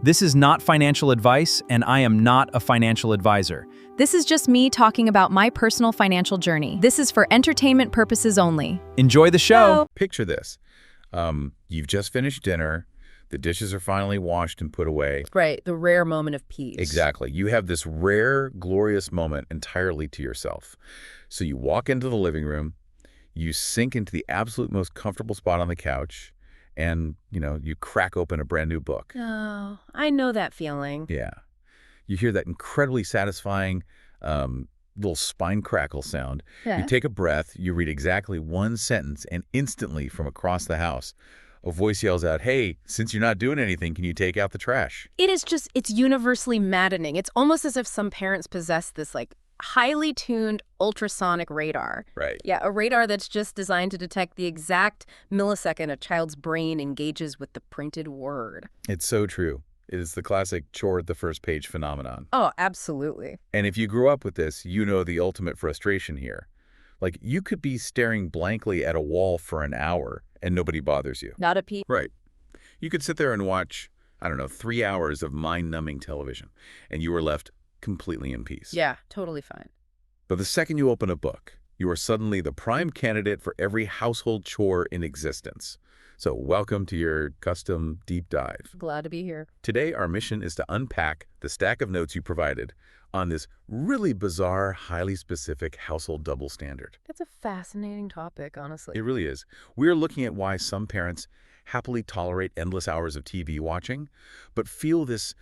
This is not financial advice, and I am not a financial advisor. This is just me talking about my personal financial journey. This is for entertainment purposes only. Enjoy the show. Picture this. You've just finished dinner. The dishes are finally washed and put away. Right, the rare moment of peace. Exactly. You have this rare, glorious moment entirely to yourself. So you walk into the living room, you sink into the absolute most comfortable spot on the couch, and, you crack open a brand new book. Oh, I know that feeling. Yeah. You hear that incredibly satisfying little spine crackle sound. Yeah. You take a breath, you read exactly one sentence, and instantly from across the house, a voice yells out, "Hey, since you're not doing anything, can you take out the trash?" It's universally maddening. It's almost as if some parents possess this, highly tuned ultrasonic radar. Right. Yeah, a radar that's just designed to detect the exact millisecond a child's brain engages with the printed word. It's so true. It is the classic chore at the first page phenomenon. Oh, absolutely. And if you grew up with this, you know the ultimate frustration here. You could be staring blankly at a wall for an hour and nobody bothers you. Not a peep. Right. You could sit there and watch, 3 hours of mind-numbing television, and you are left completely in peace. Yeah, totally fine. But the second you open a book, you are suddenly the prime candidate for every household chore in existence. So welcome to your custom deep dive. Glad to be here. Today, our mission is to unpack the stack of notes you provided on this really bizarre, highly specific household double standard. It's a fascinating topic, honestly. It really is. We're looking at why some parents happily tolerate endless hours of TV watching, but feel this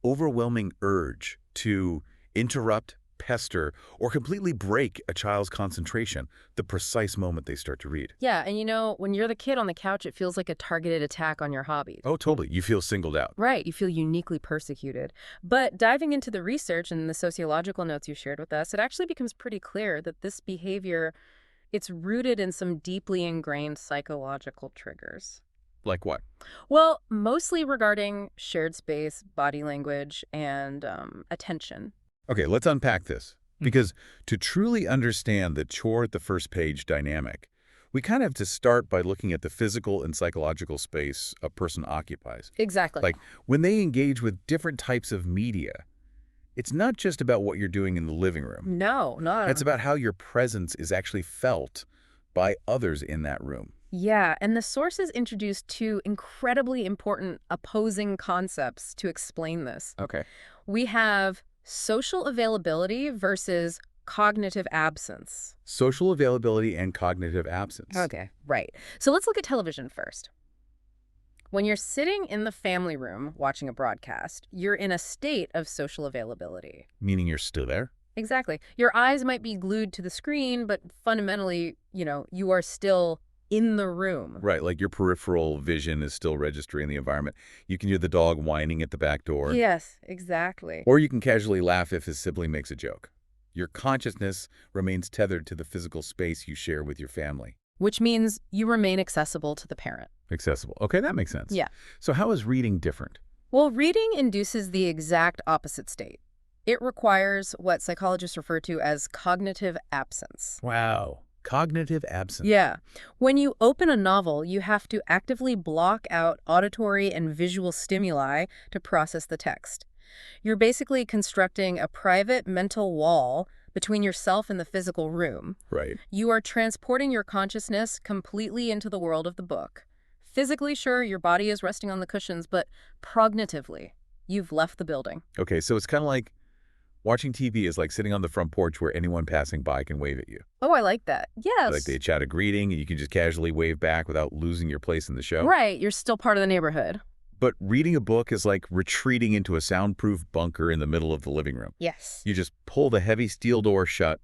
overwhelming urge to interrupt, pester, or completely break a child's concentration the precise moment they start to read. Yeah, and when you're the kid on the couch, it feels like a targeted attack on your hobbies. Oh, totally. You feel singled out. Right, you feel uniquely persecuted. But diving into the research and the sociological notes you shared with us, it actually becomes pretty clear that this behavior, it's rooted in some deeply ingrained psychological triggers. Like what? Well, mostly regarding shared space, body language, and attention. Okay, let's unpack this. Because to truly understand the chore at the first page dynamic, we kind of have to start by looking at the physical and psychological space a person occupies. Exactly. When they engage with different types of media, it's not just about what you're doing in the living room. No, not. It's about how your presence is actually felt by others in that room. Yeah, and the sources introduced two incredibly important opposing concepts to explain this. Okay. We have social availability versus cognitive absence. Social availability and cognitive absence. Okay, right. So let's look at television first. When you're sitting in the family room watching a broadcast, you're in a state of social availability. Meaning you're still there? Exactly. Your eyes might be glued to the screen, but fundamentally, you are still in the room. Right, your peripheral vision is still registering the environment. You can hear the dog whining at the back door. Yes, exactly. Or you can casually laugh if his sibling makes a joke. Your consciousness remains tethered to the physical space you share with your family. Which means you remain accessible to the parent. Accessible. Okay, that makes sense. Yeah. So how is reading different? Well, reading induces the exact opposite state. It requires what psychologists refer to as cognitive absence. Wow. Cognitive absence. Yeah. When you open a novel, you have to actively block out auditory and visual stimuli to process the text. You're basically constructing a private mental wall between yourself and the physical room. Right. You are transporting your consciousness completely into the world of the book. Physically, sure, your body is resting on the cushions, but prognitively, you've left the building. Okay, so it's kind of like watching TV is like sitting on the front porch where anyone passing by can wave at you. Oh, I like that. Yes. They chat a greeting and you can just casually wave back without losing your place in the show. Right, you're still part of the neighborhood. But reading a book is like retreating into a soundproof bunker in the middle of the living room. Yes. You just pull the heavy steel door shut,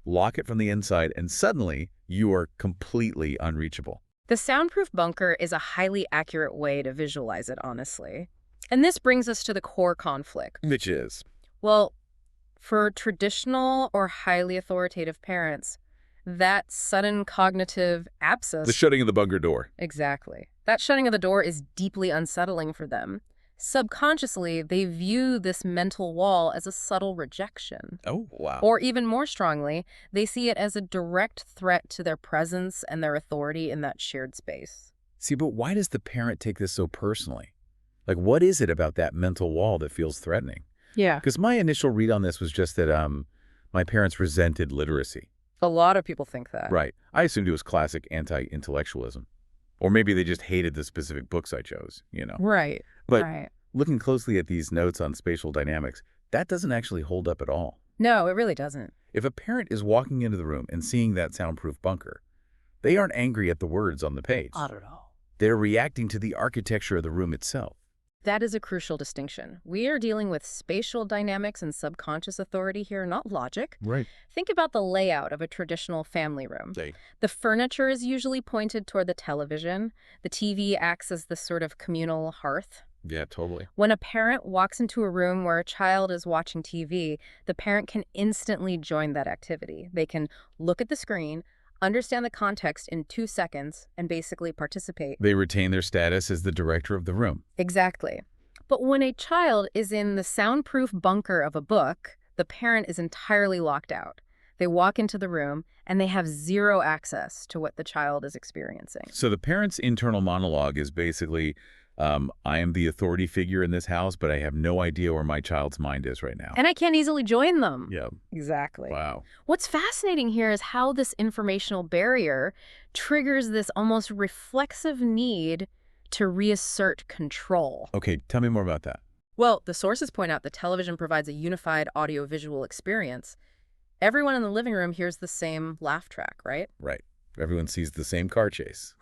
lock it from the inside, and suddenly you are completely unreachable. The soundproof bunker is a highly accurate way to visualize it, honestly. And this brings us to the core conflict. Which is? Well, for traditional or highly authoritative parents, that sudden cognitive abscess... The shutting of the bunker door. Exactly. That shutting of the door is deeply unsettling for them. Subconsciously, they view this mental wall as a subtle rejection. Oh, wow. Or even more strongly, they see it as a direct threat to their presence and their authority in that shared space. See, but why does the parent take this so personally? Like, what is it about that mental wall that feels threatening? Yeah. Because my initial read on this was just that my parents resented literacy. A lot of people think that. Right. I assumed it was classic anti-intellectualism. Or maybe they just hated the specific books I chose, Right. But right. looking closely at these notes on spatial dynamics, that doesn't actually hold up at all. No, it really doesn't. If a parent is walking into the room and seeing that soundproof bunker, they aren't angry at the words on the page. Not at all. They're reacting to the architecture of the room itself. That is a crucial distinction. We are dealing with spatial dynamics and subconscious authority here, not logic. Right. Think about the layout of a traditional family room. The furniture is usually pointed toward the television. The TV acts as the sort of communal hearth. Yeah, totally. When a parent walks into a room where a child is watching TV, the parent can instantly join that activity. They can look at the screen, understand the context in 2 seconds, and basically participate. They retain their status as the director of the room. Exactly. But when a child is in the soundproof bunker of a book, the parent is entirely locked out. They walk into the room, and they have zero access to what the child is experiencing. So the parent's internal monologue is basically, I am the authority figure in this house, but I have no idea where my child's mind is right now. And I can't easily join them. Yeah. Exactly. Wow. What's fascinating here is how this informational barrier triggers this almost reflexive need to reassert control. Okay, tell me more about that. Well, the sources point out that television provides a unified audiovisual experience. Everyone in the living room hears the same laugh track, right? Right. Everyone sees the same car chase.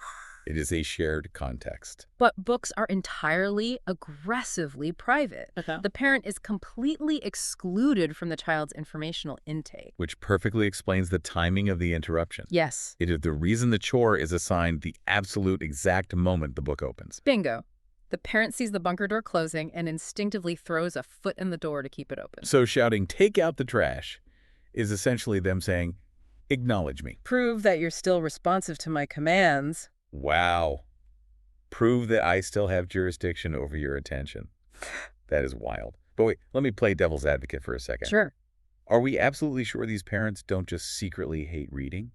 It is a shared context. But books are entirely, aggressively private. The parent is completely excluded from the child's informational intake. Which perfectly explains the timing of the interruption. Yes. It is the reason the chore is assigned the absolute exact moment the book opens. Bingo. The parent sees the bunker door closing and instinctively throws a foot in the door to keep it open. So shouting, "Take out the trash," is essentially them saying, "Acknowledge me." Prove that you're still responsive to my commands. Wow. Prove that I still have jurisdiction over your attention. That is wild. But wait, let me play devil's advocate for a second. Sure. Are we absolutely sure these parents don't just secretly hate reading?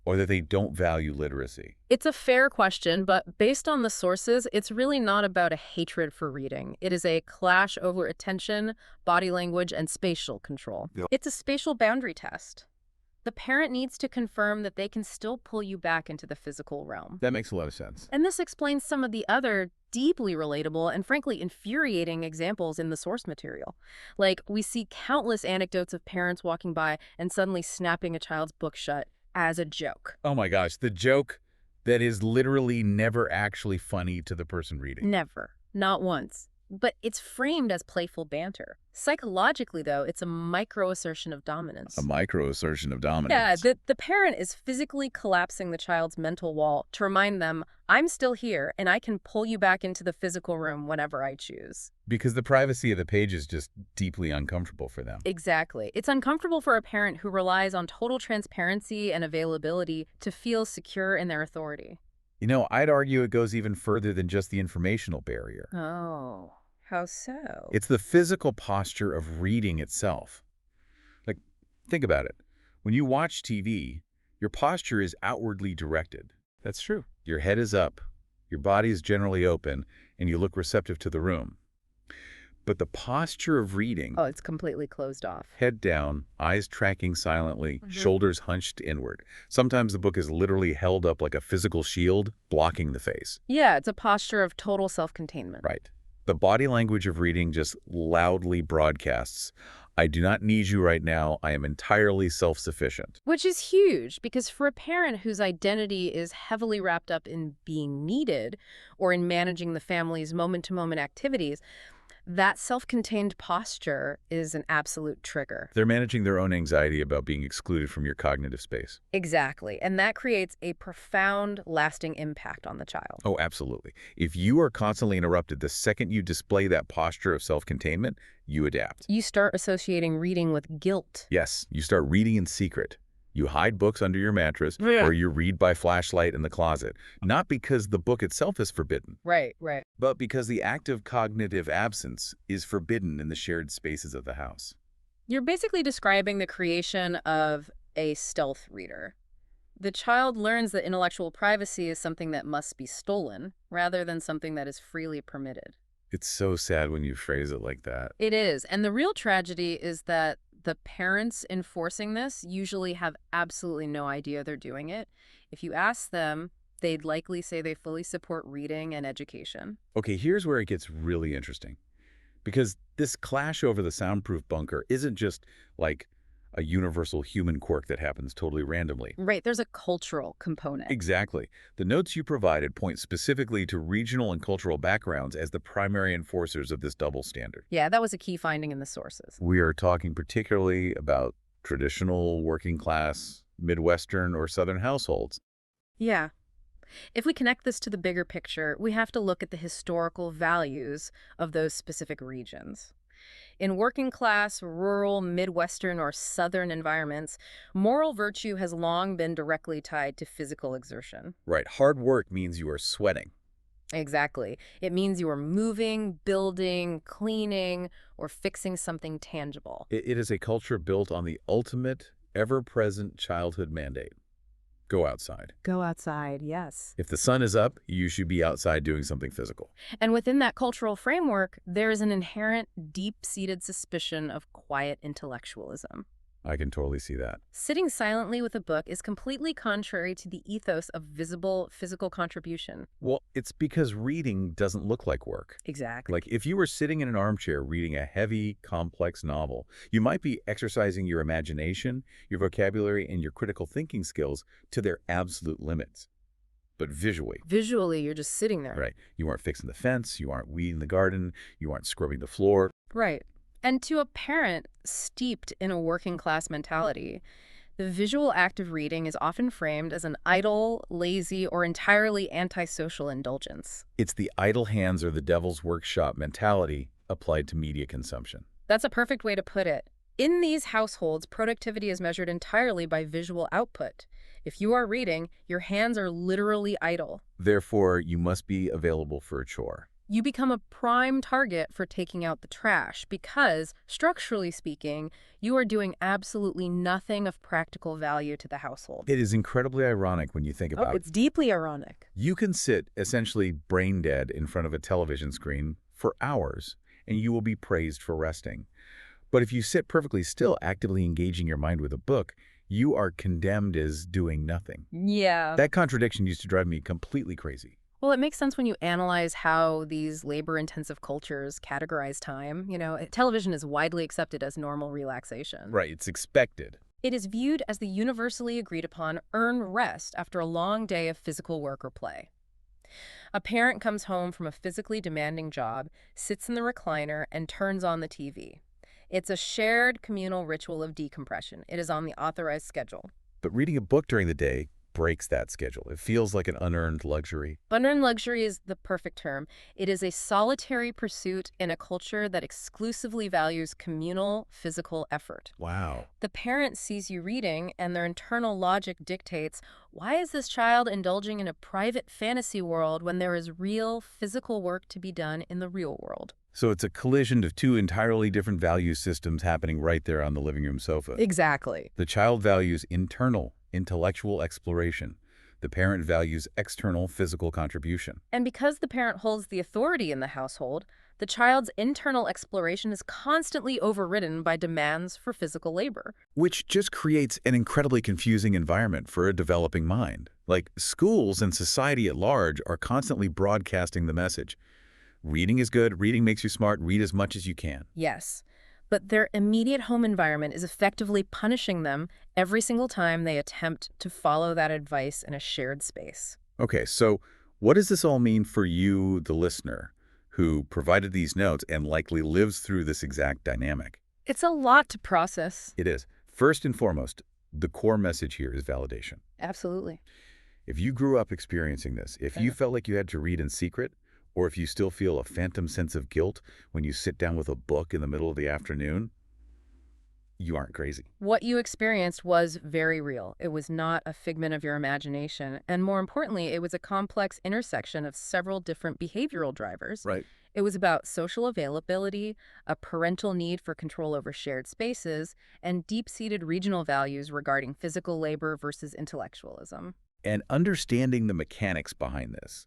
Or that they don't value literacy? It's a fair question, but based on the sources, it's really not about a hatred for reading. It is a clash over attention, body language, and spatial control. Yep. It's a spatial boundary test. The parent needs to confirm that they can still pull you back into the physical realm. That makes a lot of sense. And this explains some of the other deeply relatable and frankly infuriating examples in the source material. Like, we see countless anecdotes of parents walking by and suddenly snapping a child's book shut as a joke. Oh my gosh, the joke that is literally never actually funny to the person reading. Never. Not once. But it's framed as playful banter. Psychologically, though, it's a micro-assertion of dominance. A micro-assertion of dominance. Yeah, the parent is physically collapsing the child's mental wall to remind them, I'm still here, and I can pull you back into the physical room whenever I choose. Because the privacy of the page is just deeply uncomfortable for them. Exactly. It's uncomfortable for a parent who relies on total transparency and availability to feel secure in their authority. You know, I'd argue it goes even further than just the informational barrier. Oh, how so? It's the physical posture of reading itself. Like, think about it. When you watch TV, your posture is outwardly directed. That's true. Your head is up, your body is generally open, and you look receptive to the room. But the posture of reading, Oh, it's completely closed off. head down, eyes tracking silently, shoulders hunched inward. Sometimes the book is literally held up like a physical shield, blocking the face. Yeah, it's a posture of total self-containment. Right. The body language of reading just loudly broadcasts, I do not need you right now. I am entirely self-sufficient. Which is huge, because for a parent whose identity is heavily wrapped up in being needed or in managing the family's moment-to-moment activities, that self-contained posture is an absolute trigger. They're managing their own anxiety about being excluded from your cognitive space. Exactly. And that creates a profound, lasting impact on the child. Oh, absolutely. If you are constantly interrupted, the second you display that posture of self-containment, you adapt. You start associating reading with guilt. Yes, you start reading in secret. You hide books under your mattress, Yeah. or you read by flashlight in the closet. Not because the book itself is forbidden, Right. but because the act of cognitive absence is forbidden in the shared spaces of the house. You're basically describing the creation of a stealth reader. The child learns that intellectual privacy is something that must be stolen, rather than something that is freely permitted. It's so sad when you phrase it like that. It is. And the real tragedy is that the parents enforcing this usually have absolutely no idea they're doing it. If you ask them, they'd likely say they fully support reading and education. Okay, here's where it gets really interesting. Because this clash over the soundproof bunker isn't just like a universal human quirk that happens totally randomly. Right, there's a cultural component. Exactly. The notes you provided point specifically to regional and cultural backgrounds as the primary enforcers of this double standard. Yeah, that was a key finding in the sources. We are talking particularly about traditional working class, Midwestern or Southern households. Yeah. If we connect this to the bigger picture, we have to look at the historical values of those specific regions. In working class, rural, Midwestern, or Southern environments, moral virtue has long been directly tied to physical exertion. Right. Hard work means you are sweating. Exactly. It means you are moving, building, cleaning, or fixing something tangible. It is a culture built on the ultimate, ever-present childhood mandate. Go outside. Go outside, yes. If the sun is up, you should be outside doing something physical. And within that cultural framework, there is an inherent, deep-seated suspicion of quiet intellectualism. I can totally see that. Sitting silently with a book is completely contrary to the ethos of visible physical contribution. Well, it's because reading doesn't look like work. Exactly. Like, if you were sitting in an armchair reading a heavy, complex novel, you might be exercising your imagination, your vocabulary, and your critical thinking skills to their absolute limits. But visually, You're just sitting there. right, you aren't fixing the fence, you aren't weeding the garden, you aren't scrubbing the floor. Right. And to a parent steeped in a working class mentality, the visual act of reading is often framed as an idle, lazy, or entirely antisocial indulgence. It's the idle hands or the devil's workshop mentality applied to media consumption. That's a perfect way to put it. In these households, productivity is measured entirely by visual output. If you are reading, your hands are literally idle. Therefore, you must be available for a chore. You become a prime target for taking out the trash because, structurally speaking, you are doing absolutely nothing of practical value to the household. It is incredibly ironic when you think about it. It's deeply ironic. You can sit essentially brain dead in front of a television screen for hours, and you will be praised for resting. But if you sit perfectly still, actively engaging your mind with a book, you are condemned as doing nothing. Yeah. That contradiction used to drive me completely crazy. Well, it makes sense when you analyze how these labor-intensive cultures categorize time. Television is widely accepted as normal relaxation. Right, it's expected. It is viewed as the universally agreed upon earned rest after a long day of physical work or play. A parent comes home from a physically demanding job, sits in the recliner, and turns on the TV. It's a shared communal ritual of decompression. It is on the authorized schedule. But reading a book during the day breaks that schedule. It feels like an unearned luxury. Unearned luxury is the perfect term. It is a solitary pursuit in a culture that exclusively values communal, physical effort. Wow. The parent sees you reading, and their internal logic dictates, why is this child indulging in a private fantasy world when there is real, physical work to be done in the real world? So it's a collision of two entirely different value systems happening right there on the living room sofa. Exactly. The child values internal, intellectual exploration. The parent values external, physical contribution. And because the parent holds the authority in the household, the child's internal exploration is constantly overridden by demands for physical labor. Which just creates an incredibly confusing environment for a developing mind. Like, schools and society at large are constantly broadcasting the message. Reading is good, reading makes you smart, read as much as you can. Yes, but their immediate home environment is effectively punishing them every single time they attempt to follow that advice in a shared space. Okay, so what does this all mean for you, the listener, who provided these notes and likely lives through this exact dynamic? It's a lot to process. It is. First and foremost, the core message here is validation. Absolutely. If you grew up experiencing this, if you felt like you had to read in secret, or if you still feel a phantom sense of guilt when you sit down with a book in the middle of the afternoon, you aren't crazy. What you experienced was very real. It was not a figment of your imagination. And more importantly, it was a complex intersection of several different behavioral drivers. Right. It was about social availability, a parental need for control over shared spaces, and deep-seated regional values regarding physical labor versus intellectualism. And understanding the mechanics behind this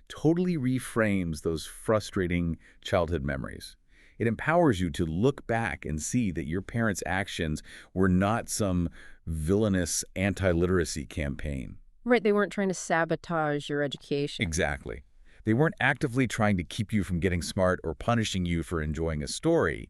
totally reframes those frustrating childhood memories. It empowers you to look back and see that your parents' actions were not some villainous anti-literacy campaign. Right, they weren't trying to sabotage your education. Exactly. They weren't actively trying to keep you from getting smart or punishing you for enjoying a story.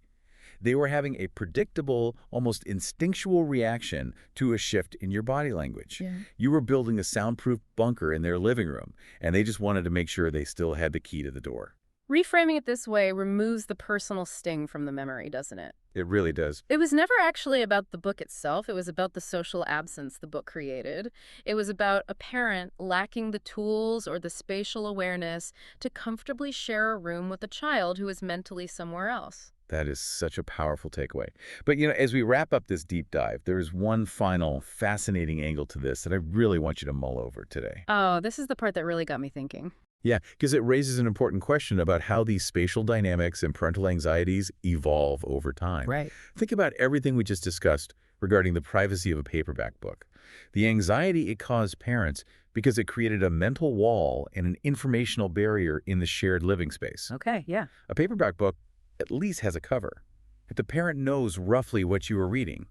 They were having a predictable, almost instinctual reaction to a shift in your body language. Yeah. You were building a soundproof bunker in their living room, and they just wanted to make sure they still had the key to the door. Reframing it this way removes the personal sting from the memory, doesn't it? It really does. It was never actually about the book itself. It was about the social absence the book created. It was about a parent lacking the tools or the spatial awareness to comfortably share a room with a child who is mentally somewhere else. That is such a powerful takeaway. But, as we wrap up this deep dive, there is one final fascinating angle to this that I really want you to mull over today. Oh, this is the part that really got me thinking. Yeah, because it raises an important question about how these spatial dynamics and parental anxieties evolve over time. Right. Think about everything we just discussed regarding the privacy of a paperback book. The anxiety it caused parents because it created a mental wall and an informational barrier in the shared living space. Okay, yeah. A paperback book at least has a cover. The parent knows roughly what you are reading,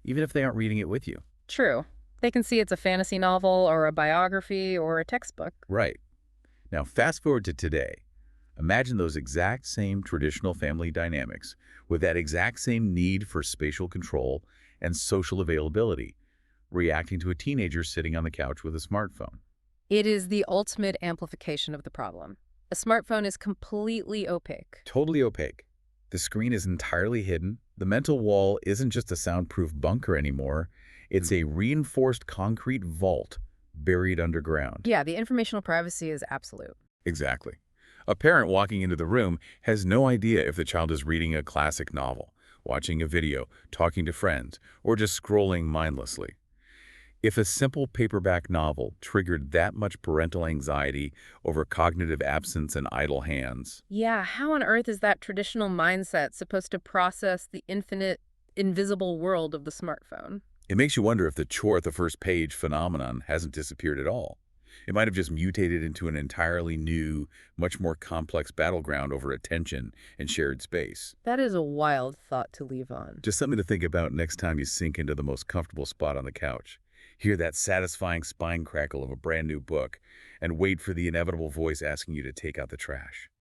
even if they aren't reading it with you. True. They can see it's a fantasy novel or a biography or a textbook. Right. Now, fast forward to today. Imagine those exact same traditional family dynamics with that exact same need for spatial control and social availability, reacting to a teenager sitting on the couch with a smartphone. It is the ultimate amplification of the problem. A smartphone is completely opaque. Totally opaque. The screen is entirely hidden. The mental wall isn't just a soundproof bunker anymore. It's a reinforced concrete vault buried underground. Yeah, the informational privacy is absolute. Exactly. A parent walking into the room has no idea if the child is reading a classic novel, watching a video, talking to friends, or just scrolling mindlessly. If a simple paperback novel triggered that much parental anxiety over cognitive absence and idle hands, Yeah, how on earth is that traditional mindset supposed to process the infinite, invisible world of the smartphone? it makes you wonder if the chore at the first page phenomenon hasn't disappeared at all. It might have just mutated into an entirely new, much more complex battleground over attention and shared space. That is a wild thought to leave on. Just something to think about next time you sink into the most comfortable spot on the couch. Hear that satisfying spine crackle of a brand new book, and wait for the inevitable voice asking you to take out the trash.